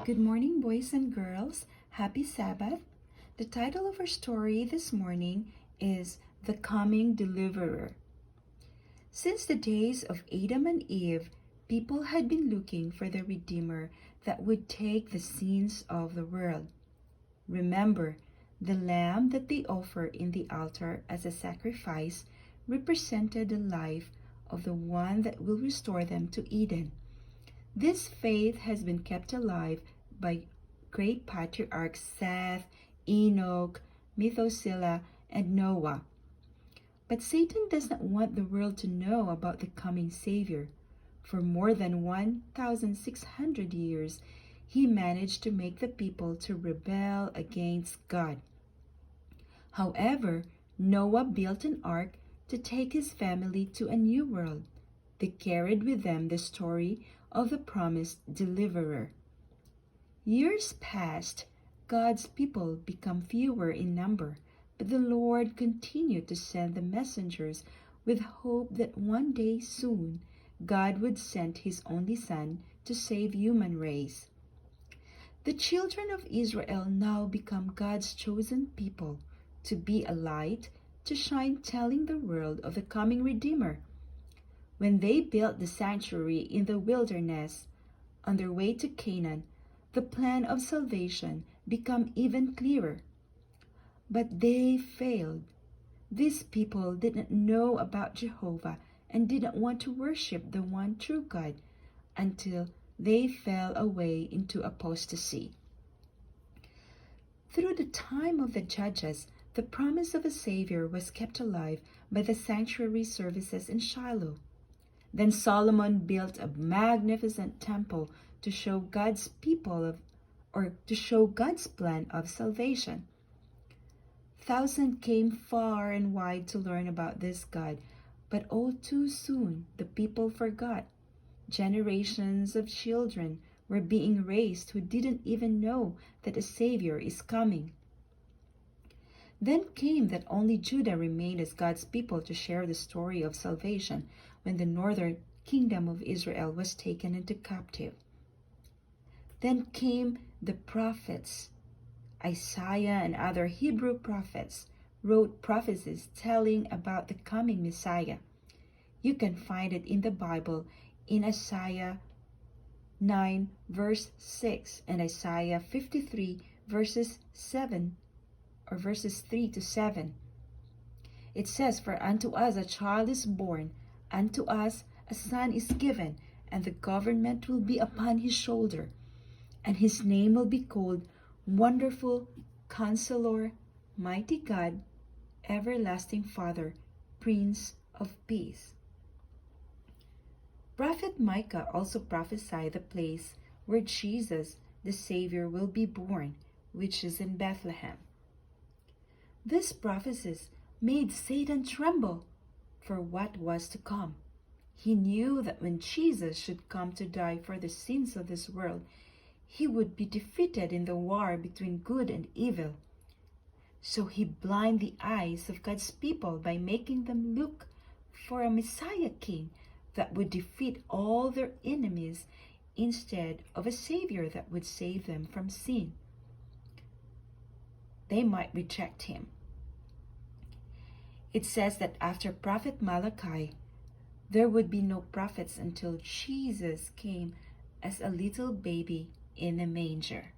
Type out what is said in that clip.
Good morning, boys and girls. Happy Sabbath. The title of our story this morning is The Coming Deliverer. Since the days of Adam and Eve, people had been looking for the Redeemer that would take the sins of the world. Remember, the lamb that they offer in the altar as a sacrifice represented the life of the one that will restore them to Eden. This faith has been kept alive by great patriarchs Seth, Enoch, Methuselah, and Noah. But Satan does not want the world to know about the coming Savior. For more than 1,600 years, he managed to make the people to rebel against God. However, Noah built an ark to take his family to a new world. They carried with them the story of the promised deliverer. Years passed, God's people become fewer in number, but the Lord continued to send the messengers with hope that one day soon God would send his only Son to save human race. The children of Israel now become God's chosen people to be a light to shine, telling the world of the coming Redeemer. When they built the sanctuary in the wilderness on their way to Canaan, the plan of salvation became even clearer. But they failed. These people didn't know about Jehovah and didn't want to worship the one true God until they fell away into apostasy. Through the time of the judges, the promise of a Savior was kept alive by the sanctuary services in Shiloh. Then Solomon built a magnificent temple to show God's God's plan of salvation. Thousands came far and wide to learn about this God, but all too soon the people forgot. Generations of children were being raised who didn't even know that a Savior is coming. Then came that only Judah remained as God's people to share the story of salvation when the northern kingdom of Israel was taken into captive. Then came the prophets. Isaiah and other Hebrew prophets wrote prophecies telling about the coming Messiah. You can find it in the Bible in Isaiah 9 verse 6 and Isaiah 53 verses 3 to 7. It says, "For unto us a child is born, unto us a son is given, and the government will be upon his shoulder, and his name will be called Wonderful Counselor, Mighty God, Everlasting Father, Prince of Peace." Prophet Micah also prophesied the place where Jesus, the Savior, will be born, which is in Bethlehem. These prophecies made Satan tremble for what was to come. He knew that when Jesus should come to die for the sins of this world, he would be defeated in the war between good and evil. So he blinded the eyes of God's people by making them look for a Messiah King that would defeat all their enemies instead of a Savior that would save them from sin. They might reject him. It says that after Prophet Malachi, there would be no prophets until Jesus came as a little baby in a manger.